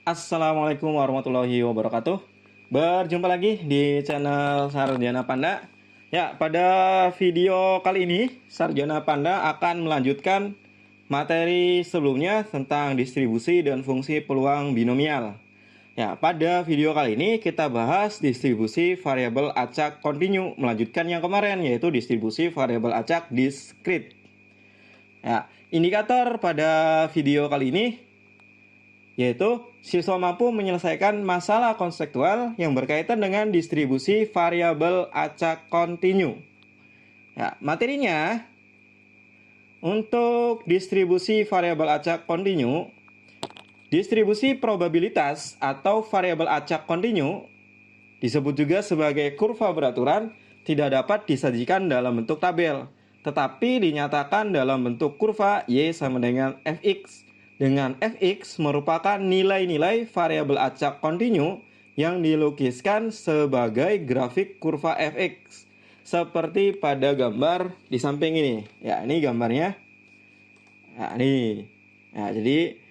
Assalamualaikum warahmatullahi wabarakatuh. Berjumpa lagi di channel Sarjana Panda. Ya, pada video kali ini Sarjana Panda akan melanjutkan materi sebelumnya tentang distribusi dan fungsi peluang binomial. Ya, pada video kali ini kita bahas distribusi variabel acak kontinu, melanjutkan yang kemarin yaitu distribusi variabel acak diskrit. Ya, indikator pada video kali ini yaitu siswa mampu menyelesaikan masalah konseptual yang berkaitan dengan distribusi variabel acak kontinu. Ya, materinya untuk distribusi variabel acak kontinu, distribusi probabilitas atau variabel acak kontinu disebut juga sebagai kurva beraturan tidak dapat disajikan dalam bentuk tabel, tetapi dinyatakan dalam bentuk kurva Y sama dengan Fx, dengan Fx merupakan nilai-nilai variabel acak kontinu yang dilukiskan sebagai grafik kurva Fx seperti pada gambar di samping ini. Ya, ini gambarnya. Nah, ini. Nah, jadi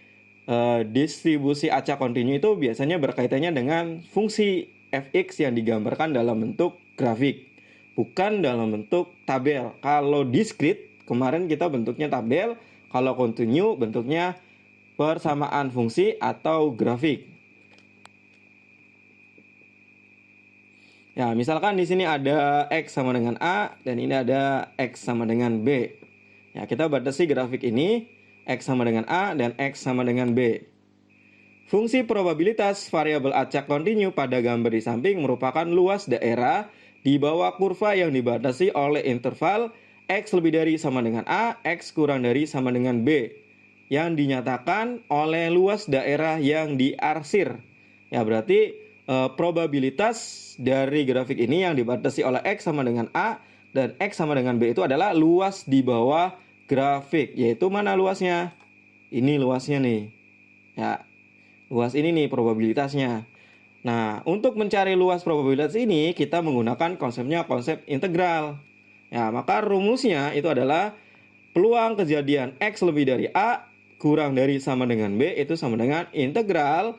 distribusi acak kontinu itu biasanya berkaitannya dengan fungsi Fx yang digambarkan dalam bentuk grafik, bukan dalam bentuk tabel. Kalau diskrit, kemarin kita bentuknya tabel. Kalau kontinu, bentuknya persamaan fungsi atau grafik. Ya, misalkan di sini ada X sama dengan A dan ini ada X sama dengan B. Ya, kita batasi grafik ini X sama dengan A dan X sama dengan B. Fungsi probabilitas variabel acak kontinu pada gambar di samping merupakan luas daerah di bawah kurva yang dibatasi oleh interval X lebih dari sama dengan A, X kurang dari sama dengan B, yang dinyatakan oleh luas daerah yang diarsir. Ya, berarti probabilitas dari grafik ini yang dibatasi oleh X sama dengan A dan X sama dengan B itu adalah luas di bawah grafik. Yaitu mana luasnya? Ini luasnya nih. Ya, luas ini nih probabilitasnya. Nah, untuk mencari luas probabilitas ini kita menggunakan konsepnya konsep integral. Ya, maka rumusnya itu adalah peluang kejadian X lebih dari A kurang dari sama dengan B itu sama dengan integral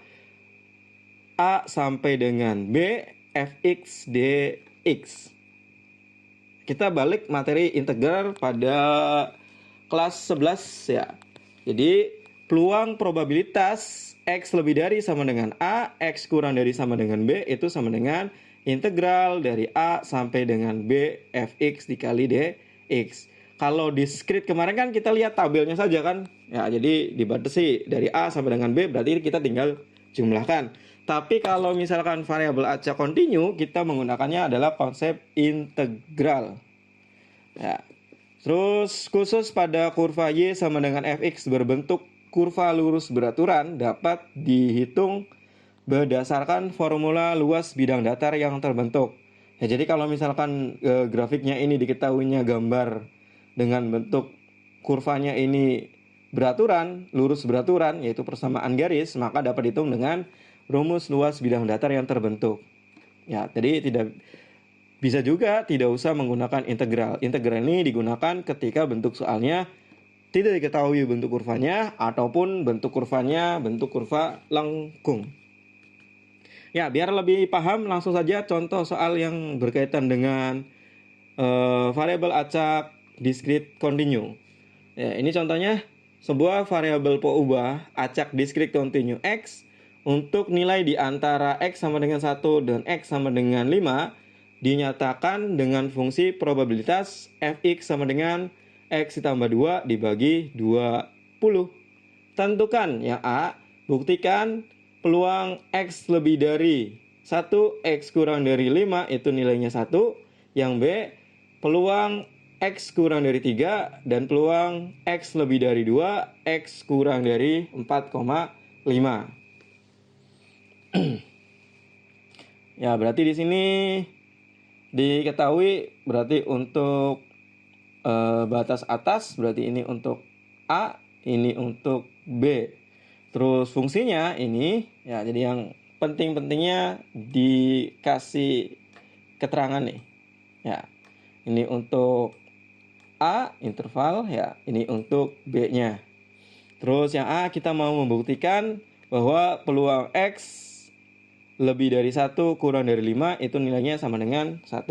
A sampai dengan B Fx dx. Kita balik materi integral pada kelas 11 ya. Jadi peluang probabilitas X lebih dari sama dengan A, X kurang dari sama dengan B itu sama dengan integral dari A sampai dengan B Fx dikali dx. Kalau diskrit kemarin kan kita lihat tabelnya saja kan. Ya, jadi dibatasi dari A sampai dengan B berarti kita tinggal jumlahkan. Tapi kalau misalkan variabel acak kontinu, kita menggunakannya adalah konsep integral. Ya. Terus khusus pada kurva Y sama dengan Fx berbentuk kurva lurus beraturan dapat dihitung berdasarkan formula luas bidang datar yang terbentuk. Ya, jadi kalau misalkan grafiknya ini diketahuinya gambar dengan bentuk kurvanya ini beraturan, lurus beraturan, yaitu persamaan garis, maka dapat dihitung dengan rumus luas bidang datar yang terbentuk. Ya, jadi bisa juga tidak usah menggunakan integral. Integral ini digunakan ketika bentuk soalnya tidak diketahui bentuk kurvanya ataupun bentuk kurvanya bentuk kurva lengkung. Ya, biar lebih paham langsung saja contoh soal yang berkaitan dengan variabel acak diskrit kontinu. Ya, ini contohnya sebuah variabel peubah acak diskrit kontinu X untuk nilai di antara X sama dengan 1 dan X sama dengan 5 dinyatakan dengan fungsi probabilitas Fx sama dengan X ditambah 2 dibagi 20. Tentukan yang A, buktikan peluang X lebih dari 1, X kurang dari 5 itu nilainya 1. Yang B, peluang X kurang dari 3 dan peluang X lebih dari 2, X kurang dari 4,5. Ya, berarti di sini diketahui berarti untuk batas atas berarti ini untuk A, ini untuk B. Terus fungsinya ini ya, jadi yang penting-pentingnya dikasih keterangan nih. Ya. Ini untuk A interval ya, ini untuk B-nya. Terus yang A kita mau membuktikan bahwa peluang X lebih dari 1 kurang dari 5 itu nilainya sama dengan 1.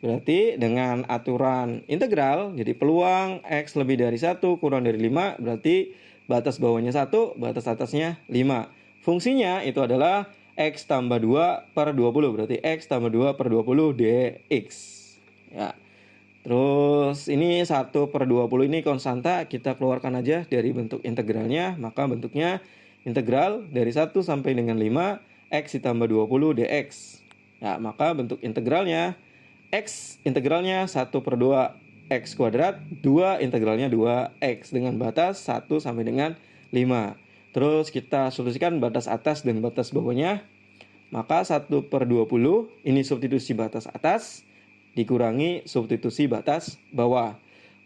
Berarti dengan aturan integral, jadi peluang X lebih dari 1 kurang dari 5, berarti batas bawahnya 1, batas atasnya 5. Fungsinya itu adalah X tambah 2 per 20, berarti X tambah 2 per 20 dx. Ya. Terus ini 1 per 20 ini konstanta, kita keluarkan aja dari bentuk integralnya, maka bentuknya integral dari 1 sampai dengan 5, X ditambah 20 dx. Ya, maka bentuk integralnya, X integralnya 1 per 2 X kuadrat, 2 integralnya 2X dengan batas 1 sampai dengan 5. Terus kita solusikan batas atas dan batas bawahnya. Maka 1 per 20 ini substitusi batas atas dikurangi substitusi batas bawah.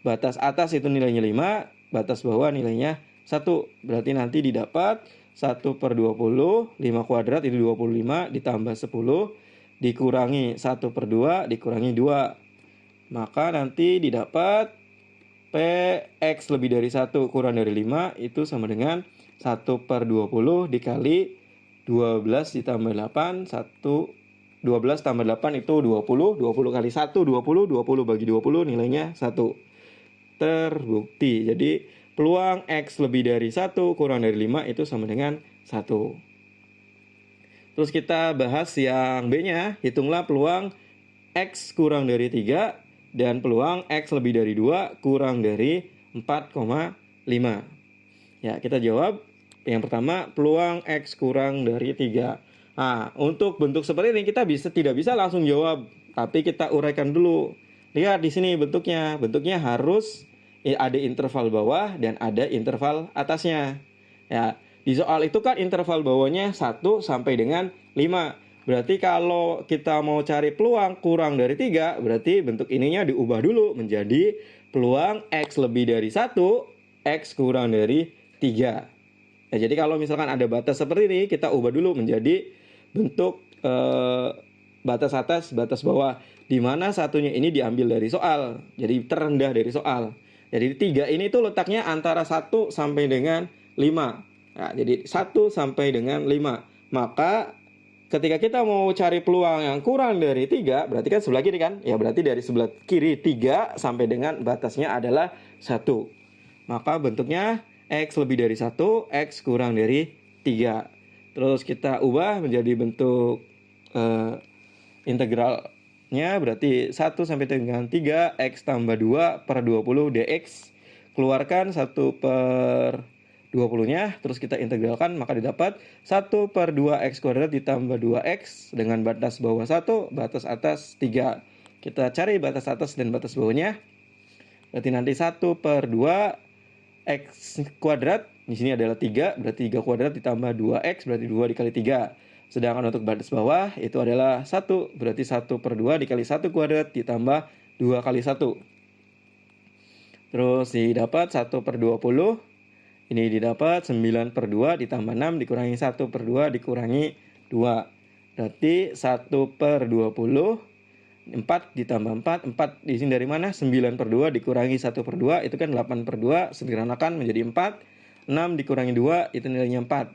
Batas atas itu nilainya 5, batas bawah nilainya 1. Berarti nanti didapat 1 per 20, 5 kuadrat itu 25 ditambah 10 dikurangi 1 per 2 dikurangi 2. Maka nanti didapat PX lebih dari 1 kurang dari 5 itu sama dengan 1 per 20 dikali 12 ditambah 8, 12 tambah 8 itu 20, 20 kali 1, 20, 20 bagi 20 nilainya 1. Terbukti. Jadi peluang X lebih dari 1 kurang dari 5 itu sama dengan 1. Terus kita bahas yang B-nya, hitunglah peluang X kurang dari 3 dan peluang X lebih dari 2 kurang dari 4,5. Ya, kita jawab. Yang pertama, peluang X kurang dari 3. Nah, untuk bentuk seperti ini kita tidak bisa langsung jawab, tapi kita uraikan dulu. Lihat di sini bentuknya. Bentuknya harus ada interval bawah dan ada interval atasnya. Ya, di soal itu kan interval bawahnya 1 sampai dengan 5. Berarti kalau kita mau cari peluang kurang dari 3, berarti bentuk ininya diubah dulu menjadi peluang X lebih dari 1, X kurang dari 3. Ya, jadi kalau misalkan ada batas seperti ini, kita ubah dulu menjadi bentuk batas atas, batas bawah, di mana satunya ini diambil dari soal, jadi terendah dari soal. Jadi 3 ini tuh letaknya antara 1 sampai dengan 5. Nah, jadi 1 sampai dengan 5. Maka ketika kita mau cari peluang yang kurang dari 3, berarti kan sebelah kiri kan? Ya, berarti dari sebelah kiri 3 sampai dengan batasnya adalah 1. Maka bentuknya X lebih dari 1, X kurang dari 3. Terus kita ubah menjadi bentuk integralnya, berarti 1 sampai dengan 3, X tambah 2 per 20 dx. Keluarkan 1 per 20-nya, terus kita integralkan, maka didapat 1 per 2x kuadrat ditambah 2x dengan batas bawah 1, batas atas 3. Kita cari batas atas dan batas bawahnya. Berarti nanti 1 per 2 X kuadrat, di sini adalah 3, berarti 3 kuadrat ditambah 2X, berarti 2 dikali 3. Sedangkan untuk batas bawah, itu adalah 1, berarti 1 per 2 dikali 1 kuadrat ditambah 2 kali 1. Terus didapat 1 per 20, ini didapat 9 per 2 ditambah 6 dikurangi 1 per 2 dikurangi 2. Berarti 1 per 20, 4 ditambah 4, 4 di sini dari mana? 9 per 2 dikurangi 1 per 2, itu kan 8 per 2, sederhanakan menjadi 4. 6 dikurangi 2, itu nilainya 4.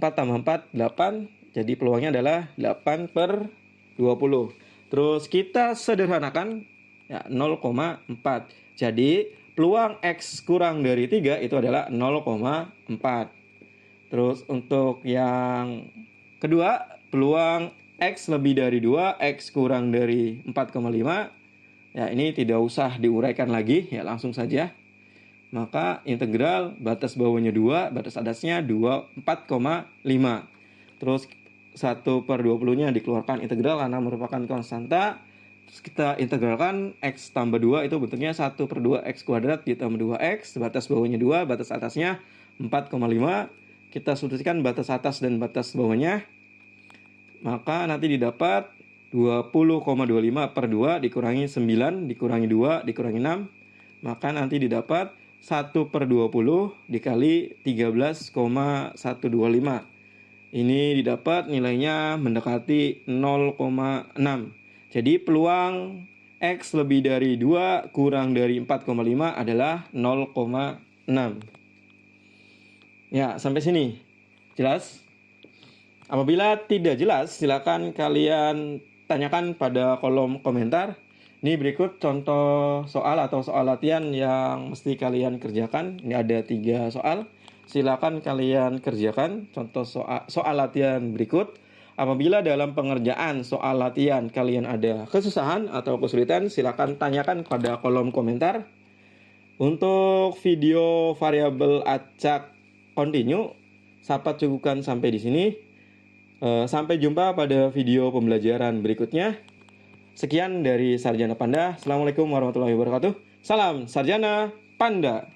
4 tambah 4, 8, jadi peluangnya adalah 8 per 20. Terus kita sederhanakan, ya 0,4. Jadi peluang X kurang dari 3 itu adalah 0,4. Terus untuk yang kedua, peluang X lebih dari 2, X kurang dari 4,5. Ya, ini tidak usah diuraikan lagi, ya langsung saja. Maka integral batas bawahnya 2, batas atasnya 4,5. Terus 1 per 20-nya dikeluarkan integral karena merupakan konstanta. Terus kita integralkan X tambah 2 itu bentuknya 1 per 2 X kuadrat ditambah 2X. Batas bawahnya 2, batas atasnya 4,5. Kita substitusikan batas atas dan batas bawahnya. Maka nanti didapat 20,25 per 2 dikurangi 9 dikurangi 2 dikurangi 6. Maka nanti didapat 1 per 20 dikali 13,125. Ini didapat nilainya mendekati 0,6. Jadi peluang X lebih dari 2 kurang dari 4,5 adalah 0,6. Ya, sampai sini. Jelas? Apabila tidak jelas, silakan kalian tanyakan pada kolom komentar. Ini berikut contoh soal atau soal latihan yang mesti kalian kerjakan. Ini ada 3 soal. Silakan kalian kerjakan contoh soal latihan berikut. Apabila dalam pengerjaan soal latihan kalian ada kesusahan atau kesulitan, silakan tanyakan pada kolom komentar. Untuk video variabel acak continue, Sahabat cukupkan sampai di sini. Sampai jumpa pada video pembelajaran berikutnya. Sekian dari Sarjana Panda. Assalamualaikum warahmatullahi wabarakatuh. Salam Sarjana Panda.